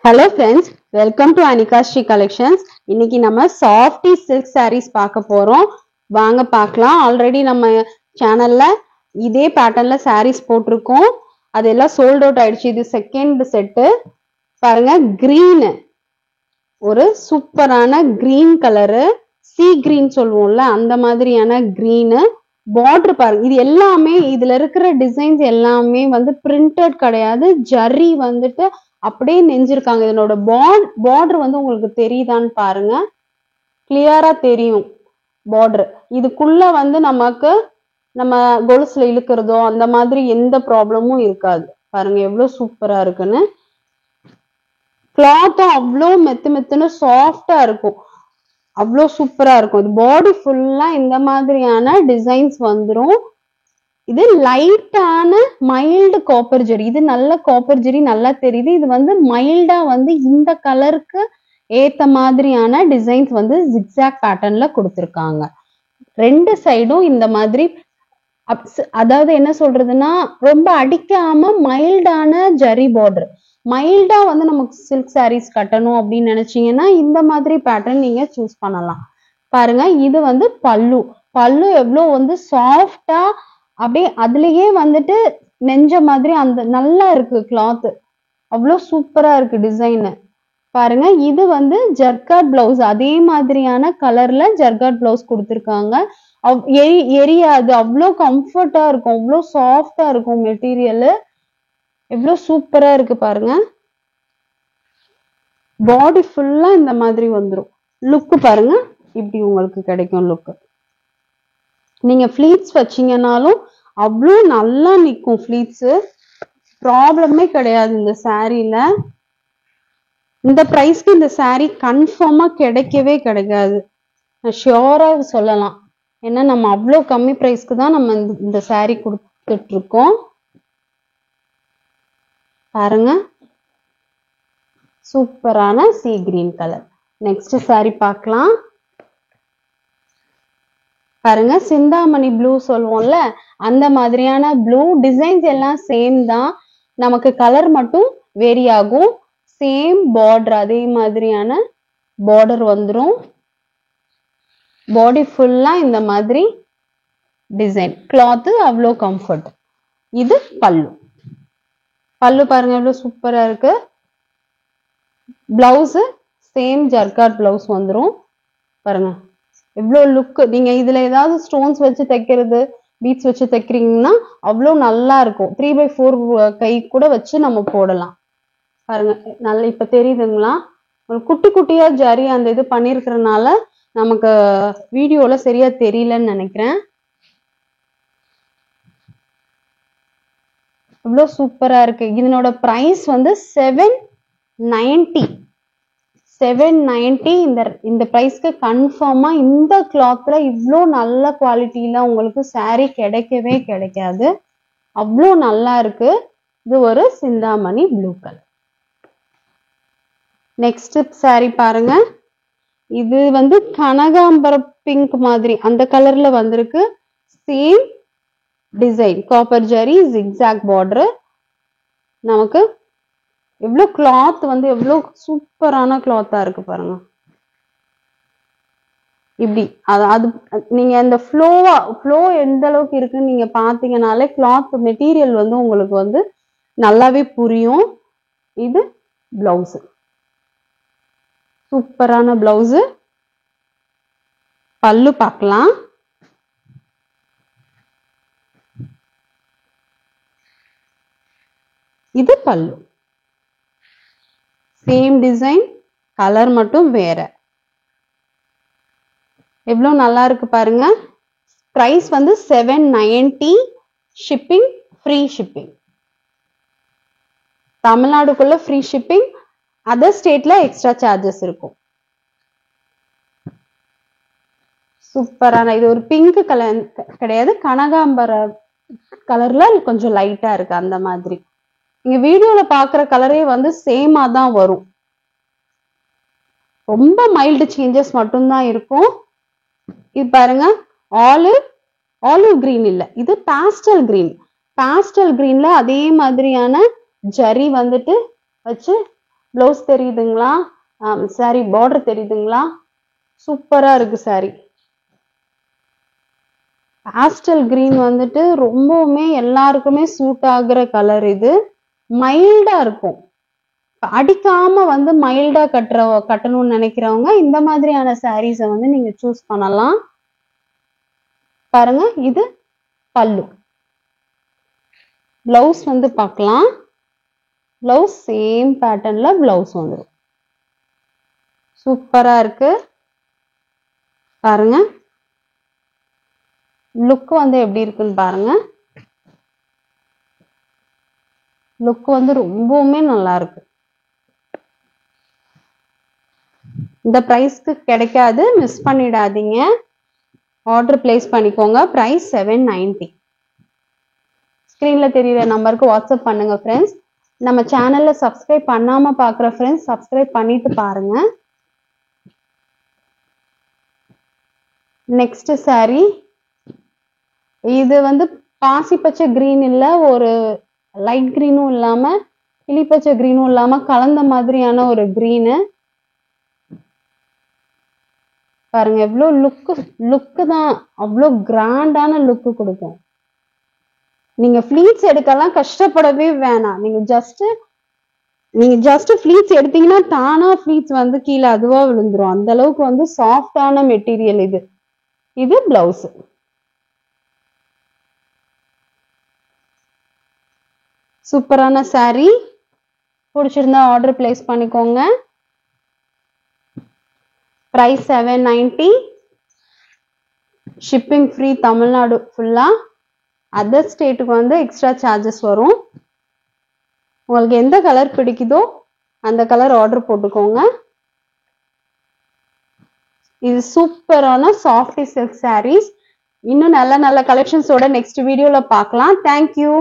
Hello friends, welcome to Anika Shri Collections. இன்னைக்கு நம்ம softy silk sarees பார்க்க போறோம். வாங்க பார்க்கலாம். ஆல்ரெடி நம்ம சேனல்ல இதே பேட்டர்ன்ல sarees போட்டுருக்கோம். அதெல்லாம் sold out ஆயிடுச்சு. இது செகண்ட் செட். பாருங்க green. ஒரு சூப்பரான green கலர், sea green சொல்லுவோம்ல அந்த மாதிரியான green. border பாருங்க. இது எல்லாமே இதுல இருக்கிற டிசைன்ஸ் எல்லாமே வந்து printed கிடையாது. ஜரி வந்துட்டு அப்படியே நெஞ்சிருக்காங்க. இதனோட பார்டர் வந்து உங்களுக்கு தெரியுதான்னு பாருங்க. கிளியரா தெரியும் பார்டர். இதுக்குள்ள வந்து நமக்கு நம்ம கொலுசுல இழுக்கிறதோ அந்த மாதிரி எந்த ப்ராப்ளமும் இருக்காது. பாருங்க எவ்வளவு சூப்பரா இருக்குன்னு. கிளாத்தும் அவ்வளோ மெத்துன்னு சாஃப்டா இருக்கும். அவ்வளோ சூப்பரா இருக்கும். இது பாடி ஃபுல்லா இந்த மாதிரியான டிசைன்ஸ் வந்துரும். இது லைட்டான மைல்டு காப்பர் ஜெரி. இது நல்ல காப்பர் ஜெரி நல்லா தெரியுது. இது வந்து மைல்டா வந்து இந்த கலருக்கு ஏத்த மாதிரியான டிசைன்ஸ் வந்து ஜிக்ஸாக் பேட்டர்ன்ல கொடுத்திருக்காங்க. ரெண்டு சைடும் இந்த மாதிரி அதாவது என்ன சொல்றதுன்னா ரொம்ப அடிக்காம மைல்டான ஜரி பார்டர். மைல்டா வந்து நமக்கு சில்க் சாரீஸ் கட்டணும் அப்படின்னு நினைச்சீங்கன்னா இந்த மாதிரி பேட்டர்ன் நீங்க சூஸ் பண்ணலாம். பாருங்க இது வந்து பல்லு. பல்லு எவ்வளவு வந்து சாஃப்டா அப்படியே அதுலயே வந்துட்டு நெஞ்ச மாதிரி அந்த நல்லா இருக்கு கிளாத். அவ்வளோ சூப்பரா இருக்கு டிசைன். பாருங்க இது வந்து ஜர்காட் பிளவுஸ். அதே மாதிரியான கலர்ல ஜர்காட் பிளவுஸ் கொடுத்துருக்காங்க. எரியாது. அவ்வளோ கம்ஃபர்டா இருக்கும். அவ்வளோ சாஃப்டா இருக்கும் மெட்டீரியல். எவ்வளோ சூப்பரா இருக்கு பாருங்க. பாடி ஃபுல்லா இந்த மாதிரி வந்துடும். லுக்கு பாருங்க இப்படி உங்களுக்கு கிடைக்கும் லுக்கு. நீங்க ஃபிளீட்ஸ் வச்சீங்கன்னாலும் அவ்வளோ நல்லா நிற்கும். ஃபிளீட்ஸ் ப்ராப்ளமே கிடையாது இந்த சாரீல. இந்த பிரைஸ்க்கு இந்த சாரீ கன்ஃபார்மா கிடைக்கவே கிடைக்காது. ஷியோரா சொல்லலாம். ஏன்னா நம்ம அவ்வளோ கம்மி பிரைஸ்க்கு தான் நம்ம இந்த சாரீ கொடுத்துட்டு இருக்கோம். பாருங்க சூப்பரான sea green colour. Next sari பார்க்கலாம். பாருங்க சிந்தாமணி ப்ளூ சொல்லுவோம்ல அந்த மாதிரியான ப்ளூ. டிசைன்ஸ் எல்லாம் சேம் தான். நமக்கு கலர் மட்டும் வேரி ஆகும். சேம் பார்டர் அதே மாதிரியான பார்டர் வந்துடும். பாடி ஃபுல்லா இந்த மாதிரி டிசைன். கிளாத் அவ்வளோ கம்ஃபர்ட். இது பல்லு. பல்லு பாருங்க எவ்வளவு சூப்பரா இருக்கு. பிளவுஸ் சேம் ஜர்காட் பிளவுஸ் வந்துடும். பாருங்க எவ்வளோ லுக். நீங்க இதுல ஏதாவது ஸ்டோன்ஸ் வச்சு தைக்கிறது, பீட்ஸ் வச்சு தைக்கிறீங்கன்னா அவ்வளோ நல்லா இருக்கும். 3/4 கை கூட வச்சு நம்ம போடலாம். பாருங்க நல்லா இப்ப தெரியுதுங்களா? ஒரு குட்டி குட்டியா ஜரி அந்த இது பண்ணிருக்கிறதுனால நமக்கு வீடியோல சரியா தெரியலன்னு நினைக்கிறேன். இவ்வளோ சூப்பரா இருக்கு. இதனோட பிரைஸ் வந்து 790. 790. இந்த பிரைஸ்க்கு கன்ஃபார்மா இந்த கிளாத்ல இவ்வளோ நல்ல குவாலிட்டியில உங்களுக்கு சாரீ கிடைக்கவே கிடைக்காது. அவ்வளோ நல்லா இருக்கு. இது ஒரு சிந்தாமணி ப்ளூ கலர். நெக்ஸ்ட் சாரீ பாருங்க. இது வந்து கனகாம்பர பிங்க் மாதிரி அந்த கலர்ல வந்திருக்கு. Same design copper zari zigzag border. நமக்கு எவ்வளோ கிளாத் வந்து எவ்வளோ சூப்பரான கிளாத்தா இருக்கு பாருங்க. இப்படி அது நீங்க இந்த ஃப்ளோ எந்த அளவுக்கு இருக்குன்னு நீங்க பாத்தீங்கன்னாலே கிளாத் மெட்டீரியல் வந்து உங்களுக்கு வந்து நல்லாவே புரியும். இது பிளவுஸ். சூப்பரான பிளவுஸ். பல்லு பார்க்கலாம். இது பல்லு. சேம் டிசைன், கலர் மட்டும் வேற. எவ்வளவு நல்லா இருக்கு பாருங்க. பிரைஸ் வந்து 790. Shipping free shipping. தமிழ்நாடுக்குள்ள ஃப்ரீ ஷிப்பிங். அதர் ஸ்டேட்ல எக்ஸ்ட்ரா சார்ஜஸ் இருக்கும். சூப்பரான இது ஒரு பிங்க் கலர் கிடையாது, கனகாம்பர கலர்ல கொஞ்சம் லைட்டா இருக்கு அந்த மாதிரி. நீங்க வீடியோல பாக்குற கலரே வந்து சேமா தான் வரும். ரொம்ப மைல்டு சேஞ்சஸ் மட்டும்தான் இருக்கும். இது பாருங்க ஆலிவ் கிரீன் இல்ல, இது பாஸ்டல் கிரீன். பாஸ்டல் கிரீன்ல அதே மாதிரியான ஜரி வந்துட்டு வச்சு பிளவுஸ் தெரியுதுங்களா? சாரி பார்டர் தெரியுதுங்களா? சூப்பரா இருக்கு சாரி. பாஸ்டல் கிரீன் வந்துட்டு ரொம்பவுமே எல்லாருக்குமே சூட் ஆகுற கலர். இது மைல்டா இருக்கும். அடிக்காம வந்து மைல்டா கட்டணும்னு நினைக்கிறவங்க இந்த மாதிரியான சாரீஸ வந்து நீங்க சூஸ் பண்ணலாம். பாருங்க, இது பல்லு. பிளவுஸ் வந்து பார்க்கலாம். பிளவுஸ் சேம் பேட்டர்ன்ல பிளவுஸ் வந்துடும். சூப்பரா இருக்கு பாருங்க. லுக் வந்து எப்படி இருக்குன்னு பாருங்க. லுக் வந்து ரொம்பவுமே நல்லா இருக்கு. இந்த பிரைஸ்க்கு கிடைக்காது, மிஸ் பண்ணிடாதீங்க. ஆர்டர் பிளேஸ் பண்ணிக்கோங்க. பிரைஸ் 790. ஸ்கிரீன்ல தெரியுற நம்பருக்கு வாட்ஸ்அப் பண்ணுங்க ஃப்ரெண்ட்ஸ். நம்ம சேனல்ல சப்ஸ்கிரைப் பண்ணாம பாக்குற ஃப்ரெண்ட்ஸ் சப்ஸ்கிரைப் பண்ணிட்டு பாருங்க. நெக்ஸ்ட் சாரி, இது வந்து பாசி பச்சை கிரீன் இல்ல, ஒரு லைட் கிரீனும் இல்லாம கிளிப்பச்சை கிரீனும் இல்லாம கலந்த மாதிரியான ஒரு கிரீனு. பாருங்க எவ்வளவு லுக்கு தான், அவ்வளோ கிராண்டான லுக்கு கொடுக்கும். நீங்க ஃபிளீட்ஸ் எடுக்கலாம் கஷ்டப்படவே வேணாம். நீங்க ஜஸ்ட் ஃபிளீட்ஸ் எடுத்தீங்கன்னா தானா ஃபிளீட்ஸ் வந்து கீழே அதுவா விழுந்துரும். அந்த அளவுக்கு வந்து சாஃப்டான மெட்டீரியல் இது. இது பிளவுஸ். சூப்பரான சாரி. பிடிச்சிருந்தா ஆர்டர் பிளேஸ் பண்ணிக்கோங்க. பிரைஸ் 790. ஷிப்பிங் ஃப்ரீ தமிழ்நாடு ஃபுல்லா. அதர் ஸ்டேட்டுக்கு வந்து எக்ஸ்ட்ரா சார்ஜஸ் வரும். உங்களுக்கு எந்த கலர் பிடிக்குதோ அந்த கலர் ஆர்டர் போட்டுக்கோங்க. இது சூப்பரான சாஃப்டி சில்க் சாரீஸ். இன்னும் நல்ல நல்ல கலெக்ஷன்ஸோட நெக்ஸ்ட் வீடியோல பார்க்கலாம். தேங்க்யூ.